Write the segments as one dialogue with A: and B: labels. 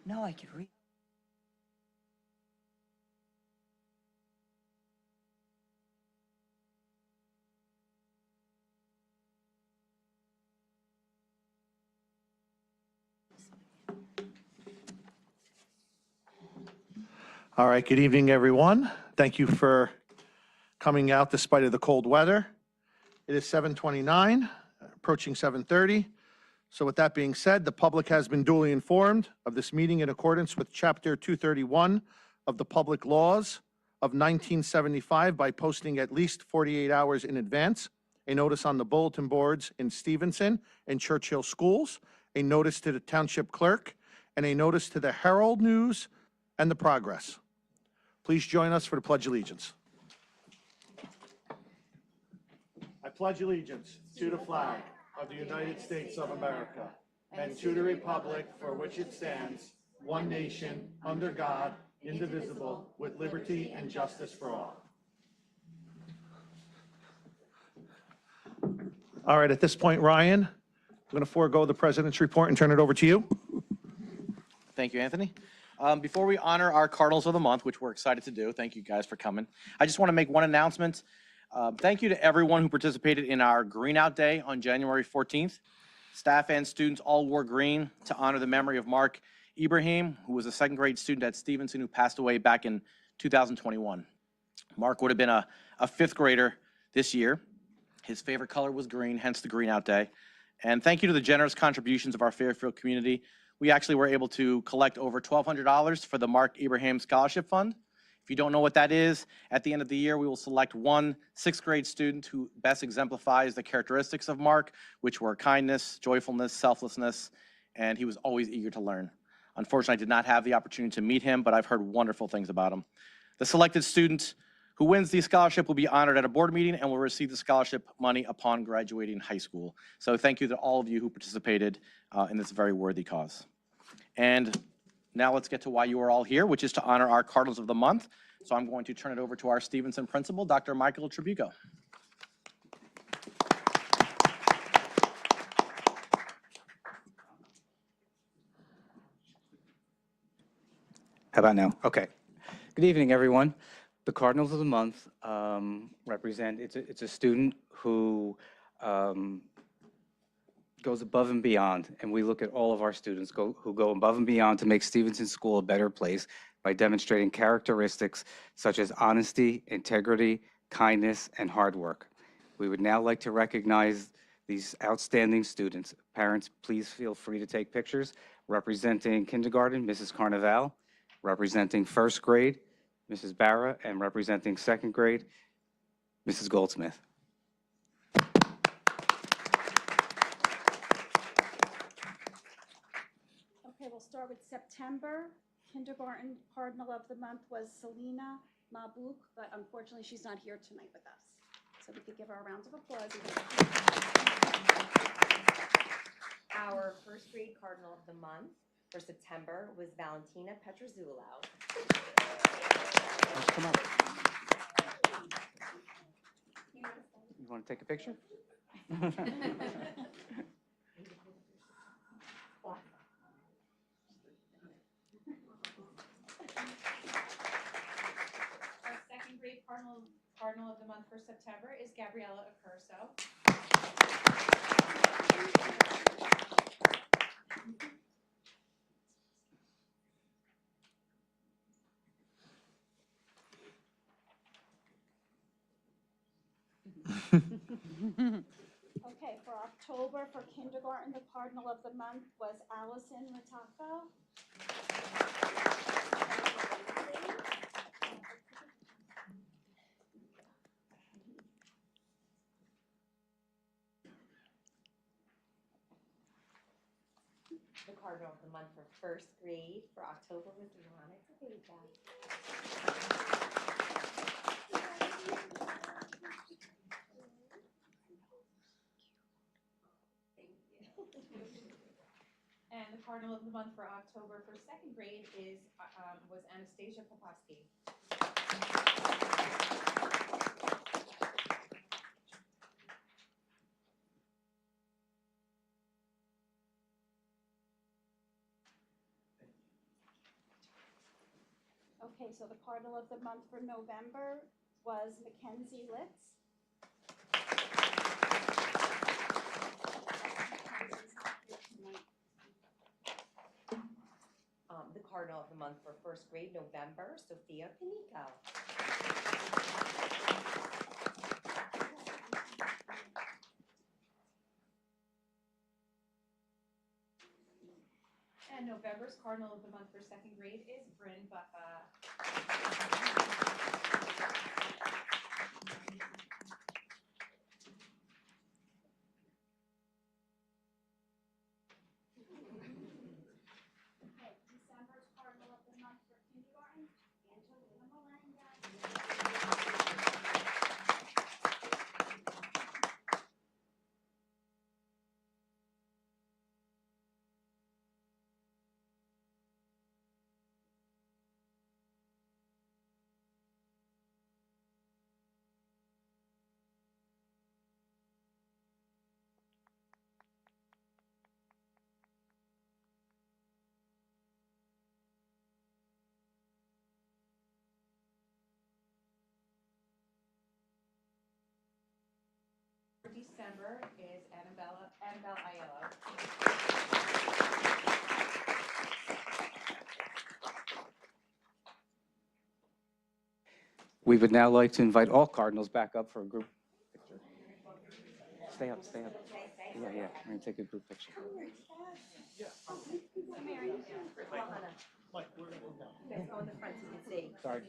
A: No, I could read.
B: All right, good evening, everyone. Thank you for coming out despite of the cold weather. It is 7:29, approaching 7:30. So with that being said, the public has been duly informed of this meeting in accordance with Chapter 231 of the Public Laws of 1975 by posting at least 48 hours in advance a notice on the bulletin boards in Stevenson and Churchill schools, a notice to the township clerk, and a notice to the Herald News and the Progress. Please join us for the Pledge of Allegiance. I pledge allegiance to the flag of the United States of America and to the republic for which it stands, one nation, under God, indivisible, with liberty and justice for all. All right, at this point, Ryan, I'm going to forego the president's report and turn it over to you.
C: Thank you, Anthony. Before we honor our Cardinals of the Month, which we're excited to do, thank you guys for coming. I just want to make one announcement. Thank you to everyone who participated in our Green Out Day on January 14th. Staff and students all wore green to honor the memory of Mark Ibrahim, who was a second grade student at Stevenson who passed away back in 2021. Mark would have been a fifth grader this year. His favorite color was green, hence the Green Out Day. And thank you to the generous contributions of our Fairfield community. We actually were able to collect over $1,200 for the Mark Ibrahim Scholarship Fund. If you don't know what that is, at the end of the year, we will select one sixth grade student who best exemplifies the characteristics of Mark, which were kindness, joyfulness, selflessness, and he was always eager to learn. Unfortunately, I did not have the opportunity to meet him, but I've heard wonderful things about him. The selected student who wins the scholarship will be honored at a board meeting and will receive the scholarship money upon graduating high school. So thank you to all of you who participated in this very worthy cause. And now let's get to why you are all here, which is to honor our Cardinals of the Month. So I'm going to turn it over to our Stevenson principal, Dr. Michael Tribuco.
D: How about now? Okay. Good evening, everyone. The Cardinals of the Month represent, it's a student who goes above and beyond, and we look at all of our students who go above and beyond to make Stevenson School a better place by demonstrating characteristics such as honesty, integrity, kindness, and hard work. We would now like to recognize these outstanding students. Parents, please feel free to take pictures. Representing kindergarten, Mrs. Carnaval. Representing first grade, Mrs. Barra, and representing second grade, Mrs. Goldsmith.
E: Okay, we'll start with September. Kindergarten Cardinal of the Month was Selena Mabouk, but unfortunately she's not here tonight with us. So we could give her a round of applause.
F: Our first grade Cardinal of the Month for September was Valentina Petrozzulo.
D: Come on. You want to take a picture?
F: Our second grade Cardinal of the Month for September is Gabriella Accurso.
E: Okay, for October, for kindergarten, the Cardinal of the Month was Allison Matako.
F: The Cardinal of the Month for first grade for October was Monica Vega.
G: And the Cardinal of the Month for October for second grade was Anastasia Poposki.
E: Okay, so the Cardinal of the Month for November was Mackenzie Litz.
F: The Cardinal of the Month for first grade, November, Sophia Panico.
G: And November's Cardinal of the Month for second grade is Bryn Buffa.
E: Okay, December's Cardinal of the Month for kindergarten, Angelina Malanga.
G: For December is Annabelle Aiello.
D: We would now like to invite all Cardinals back up for a group picture. Stay up, stay up. Yeah, yeah, we're gonna take a group picture.
F: Let's go in the front so you can see.
D: Sorry.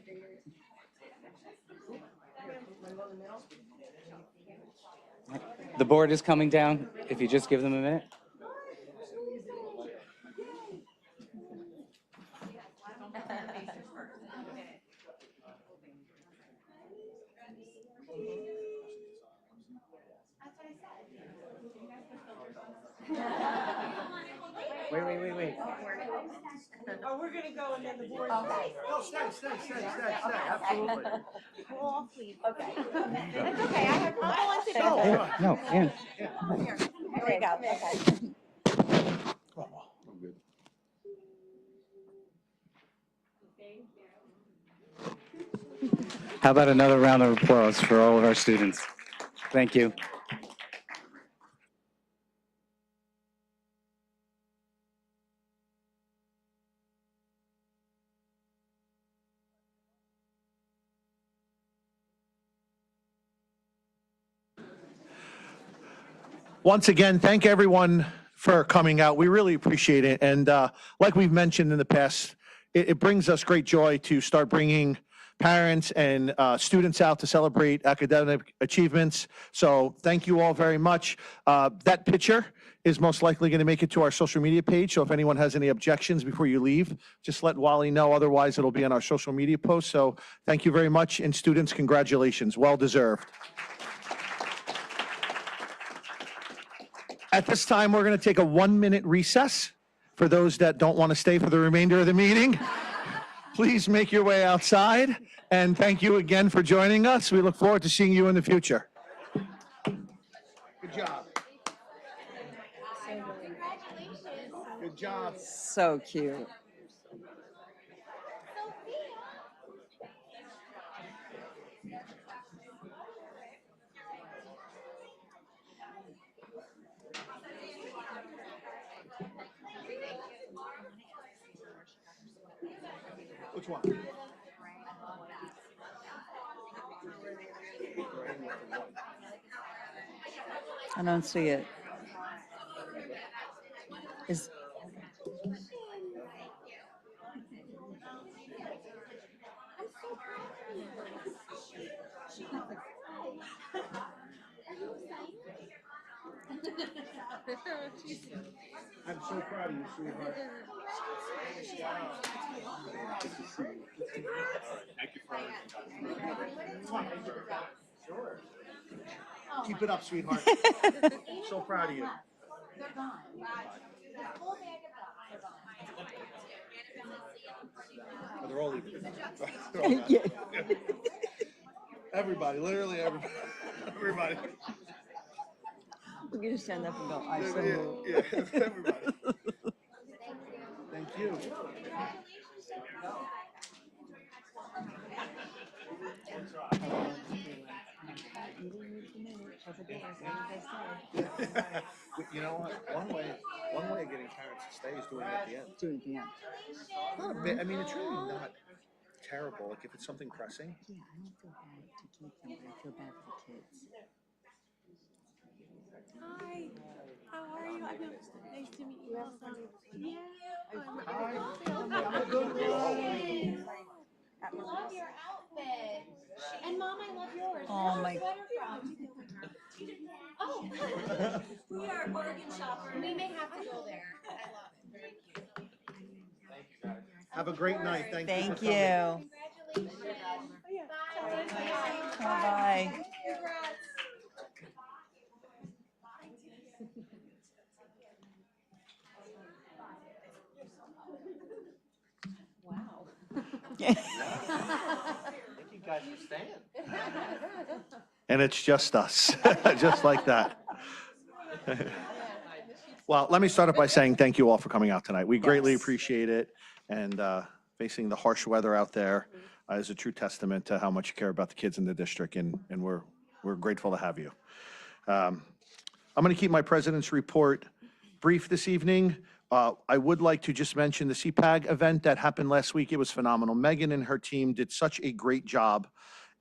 F: Wanna go in the middle?
D: The board is coming down, if you just give them a minute. Wait.
H: Oh, we're gonna go and then the board.
F: Okay.
B: No, stay, absolutely.
H: We'll all leave.
F: Okay. It's okay, I have, I'm willing to do
B: No,
F: that.
D: No, Ann.
F: Here we go, okay.
D: How about another round of applause for all of our students? Thank you.
B: Once again, thank everyone for coming out. We really appreciate it. And like we've mentioned in the past, it brings us great joy to start bringing parents and students out to celebrate academic achievements. So thank you all very much. That picture is most likely going to make it to our social media page. So if anyone has any objections before you leave, just let Wally know. Otherwise, it'll be on our social media post. So thank you very much. And students, congratulations. Well deserved. At this time, we're going to take a 1-minute recess. For those that don't want to stay for the remainder of the meeting, please make your way outside. And thank you again for joining us. We look forward to seeing you in the future. Good job. Good job.
A: So cute.
B: Which one?
A: I don't see it. Is,
B: I'm so proud of you, sweetheart. Keep it up, sweetheart. So proud of you. Oh, they're all leaving. They're all
A: Yeah.
B: gone. Everybody, literally everybody. Everybody.
A: We're gonna stand up and go, I so
B: Yeah,
A: move.
B: yeah, everybody. Thank you. You know what? One way of getting parents to stay is doing it at the end.
A: Doing the end.
B: I mean, it's really not terrible. Like if it's something pressing.
A: Yeah, I don't feel bad to keep them, but I feel bad for the kids.
H: Hi, how are you? Nice to meet you also. Yeah.
E: Love your outfit. And Mom, I love yours.
A: Oh, my.
E: Oh. We are bargain shoppers. We may have to go there. I love it. Very cute.
B: Have a great night. Thank you.
A: Thank
B: for
A: you.
B: coming.
E: Congratulations. Bye.
A: Bye-bye.
E: Congrats.
F: Wow.
C: Thank you guys for staying.
B: And it's just us, just like that. Well, let me start off by saying thank you all for coming out tonight. We greatly
A: Yes.
B: appreciate it. And facing the harsh weather out there is a true testament to how much you care about the kids in the district, and we're grateful to have you. I'm going to keep my president's report brief this evening. I would like to just mention the CPAG event that happened last week. It was phenomenal. Megan and her team did such a great job.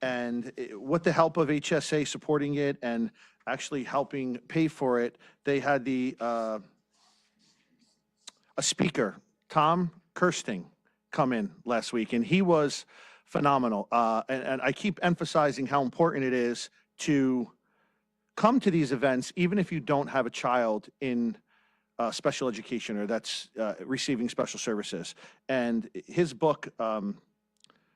B: And with the help of HSA supporting it and actually helping pay for it, they had a speaker, Tom Kirsting, come in last week, and he was phenomenal. And I keep emphasizing how important it is to come to these events, even if you don't have a child in special education or that's receiving special services. And his book,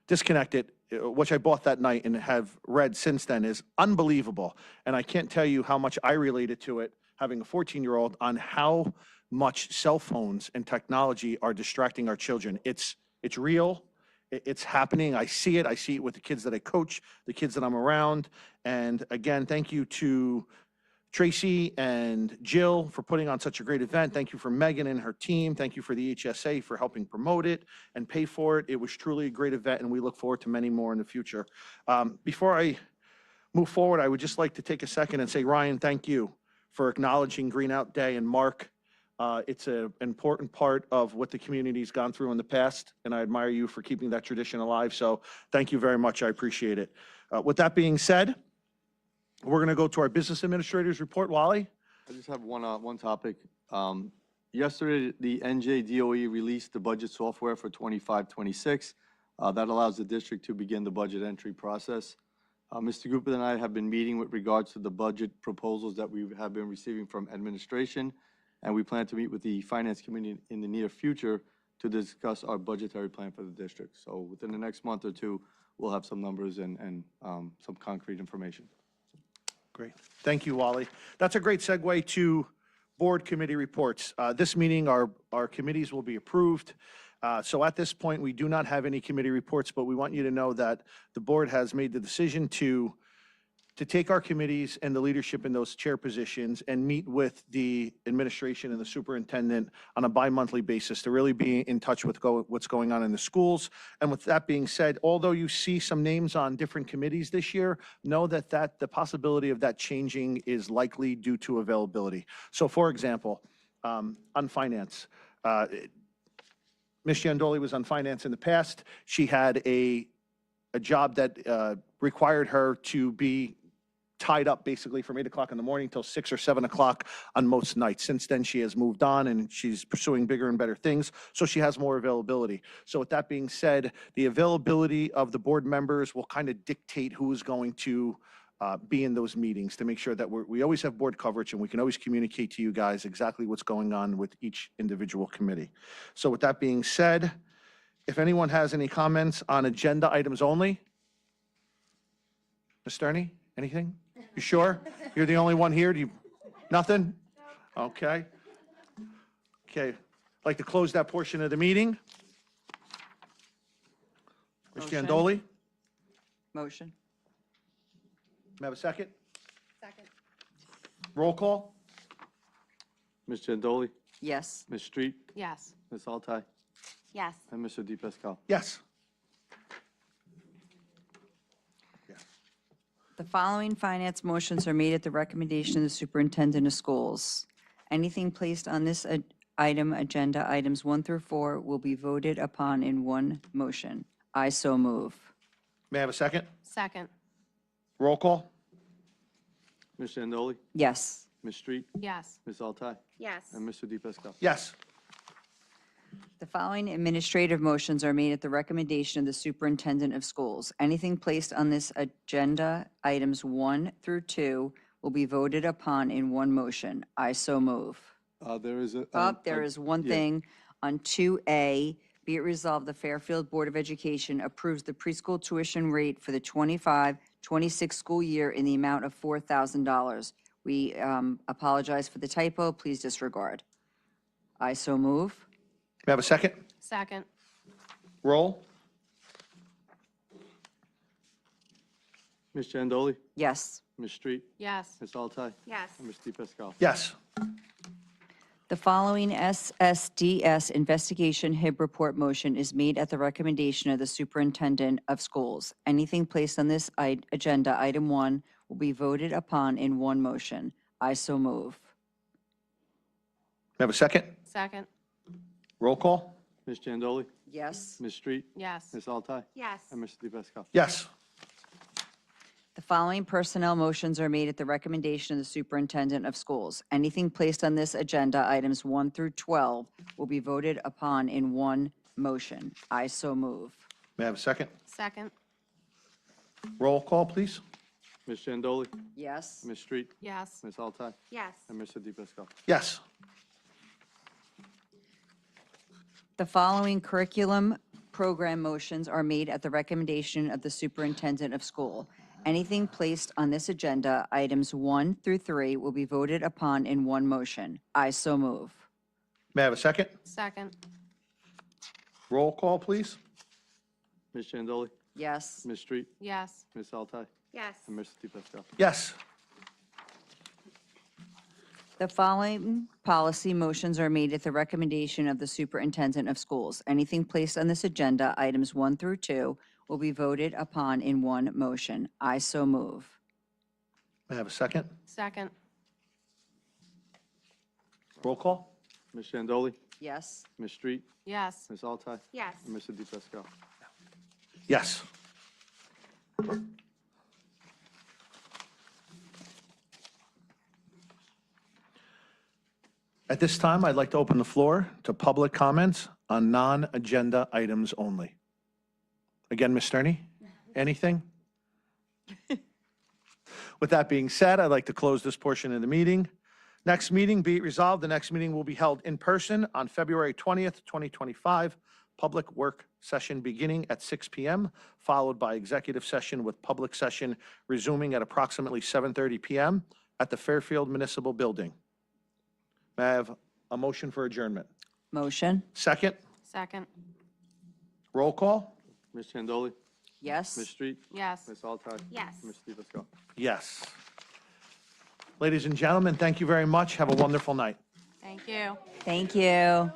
B: Disconnected, which I bought that night and have read since then, is unbelievable. And I can't tell you how much I related to it, having a 14-year-old, on how much cell phones and technology are distracting our children. It's real. It's happening. I see it. I see it with the kids that I coach, the kids that I'm around. And again, thank you to Tracy and Jill for putting on such a great event. Thank you for Megan and her team. Thank you for the HSA for helping promote it and pay for it. It was truly a great event, and we look forward to many more in the future. Before I move forward, I would just like to take a second and say, Ryan, thank you for acknowledging Green Out Day, and Mark. It's an important part of what the community's gone through in the past, and I admire you for keeping that tradition alive. So thank you very much. I appreciate it. With that being said, we're going to go to our business administrator's report. Wally?
I: I just have one topic. Yesterday, the NJDOE released the budget software for 25-26. That allows the district to begin the budget entry process. Mr. Gupta and I have been meeting with regards to the budget proposals that we have been receiving from administration, and we plan to meet with the Finance Committee in the near future to discuss our budgetary plan for the district. So within the next month or two, we'll have some numbers and some concrete information.
B: Great. Thank you, Wally. That's a great segue to board committee reports. This meeting, our committees will be approved. So at this point, we do not have any committee reports, but we want you to know that the board has made the decision to take our committees and the leadership in those chair positions and meet with the administration and the superintendent on a bi-monthly basis to really be in touch with what's going on in the schools. And with that being said, although you see some names on different committees this year, know that the possibility of that changing is likely due to availability. So for example, on finance, Ms. Giandoli was on finance in the past. She had a job that required her to be tied up basically from 8 o'clock in the morning till 6 or 7 o'clock on most nights. Since then, she has moved on and she's pursuing bigger and better things, so she has more availability. So with that being said, the availability of the board members will kind of dictate who is going to be in those meetings to make sure that we always have board coverage and we can always communicate to you guys exactly what's going on with each individual committee. So with that being said, if anyone has any comments on agenda items only? Ms. Sterney, anything? You sure? You're the only one here? Nothing? Okay. Okay. I'd like to close that portion of the meeting. Ms.
A: Motion.
B: Jandoli,
A: Motion.
B: may I have a second?
E: Second.
B: Roll call?
I: Ms. Jandoli,
A: Yes.
I: Ms. Street,
G: Yes.
I: Ms. Altai,
F: Yes.
I: and Mr. Di Pascal.
B: Yes.
A: The following finance motions are made at the recommendation of the superintendent of schools. Anything placed on this item, agenda items 1 through 4, will be voted upon in one motion. I so move.
B: May I have a second?
G: Second.
B: Roll call?
I: Ms. Jandoli,
A: Yes.
I: Ms. Street,
G: Yes.
I: Ms. Altai,
F: Yes.
I: and Mr. Di Pascal.
B: Yes.
A: The following administrative motions are made at the recommendation of the superintendent of schools. Anything placed on this agenda, items 1 through 2, will be voted upon in one motion. I so move.
I: There is a.
A: There is one
I: yeah.
A: thing on 2A. Be it resolved, the Fairfield Board of Education approves the preschool tuition rate for the 25-26 school year in the amount of $4,000. We apologize for the typo. Please disregard. I so move.
B: May I have a second?
G: Second.
B: Roll?
I: Ms. Jandoli,
A: Yes.
I: Ms. Street,
G: Yes.
I: Ms. Altai,
F: Yes.
I: and Mr. Di Pascal.
B: Yes.
A: The following SSDS investigation HIB report motion is made at the recommendation of the superintendent of schools. Anything placed on this agenda, item 1, will be voted upon in one motion. I so move.
B: May I have a second?
G: Second.
B: Roll call?
I: Ms. Jandoli,
A: Yes.
I: Ms. Street,
G: Yes.
I: Ms. Altai,
F: Yes.
I: and Mr. Di Pascal.
B: Yes.
A: The following personnel motions are made at the recommendation of the superintendent of schools. Anything placed on this agenda, items 1 through 12, will be voted upon in one motion. I so move.
B: May I have a second?
G: Second.
B: Roll call, please?
I: Ms. Jandoli,
A: Yes.
I: Ms. Street,
G: Yes.
I: Ms. Altai,
F: Yes.
I: and Mr. Di Pascal.
B: Yes.
A: The following curriculum program motions are made at the recommendation of the superintendent of school. Anything placed on this agenda, items 1 through 3, will be voted upon in one motion. I so move.
B: May I have a second?
G: Second.
B: Roll call, please?
I: Ms. Jandoli,
A: Yes.
I: Ms. Street,
G: Yes.
I: Ms. Altai,
F: Yes.
I: and Mr. Di Pascal.
B: Yes.
A: The following policy motions are made at the recommendation of the superintendent of schools. Anything placed on this agenda, items 1 through 2, will be voted upon in one motion. I so move.
B: May I have a second?
G: Second.
B: Roll call?
I: Ms. Jandoli,
A: Yes.
I: Ms. Street,
G: Yes.
I: Ms. Altai,
F: Yes.
I: and Mr. Di Pascal.
B: Yes. At this time, I'd like to open the floor to public comments on non-agenda items only. Again, Ms. Sterney, anything? With that being said, I'd like to close this portion of the meeting. Next meeting, be it resolved, the next meeting will be held in person on February 20th, 2025. Public work session beginning at 6 p.m., followed by executive session with public session resuming at approximately 7:30 p.m. at the Fairfield Municipal Building. May I have a motion for adjournment?
A: Motion?
B: Second,
G: Second.
B: roll call?
I: Ms. Jandoli,
A: Yes.
I: Ms. Street,
G: Yes.
I: Ms. Altai,
F: Yes.
I: and Mr. Di Pascal.
B: Yes. Ladies and gentlemen, thank you very much. Have a wonderful night.
G: Thank you.
A: Thank you.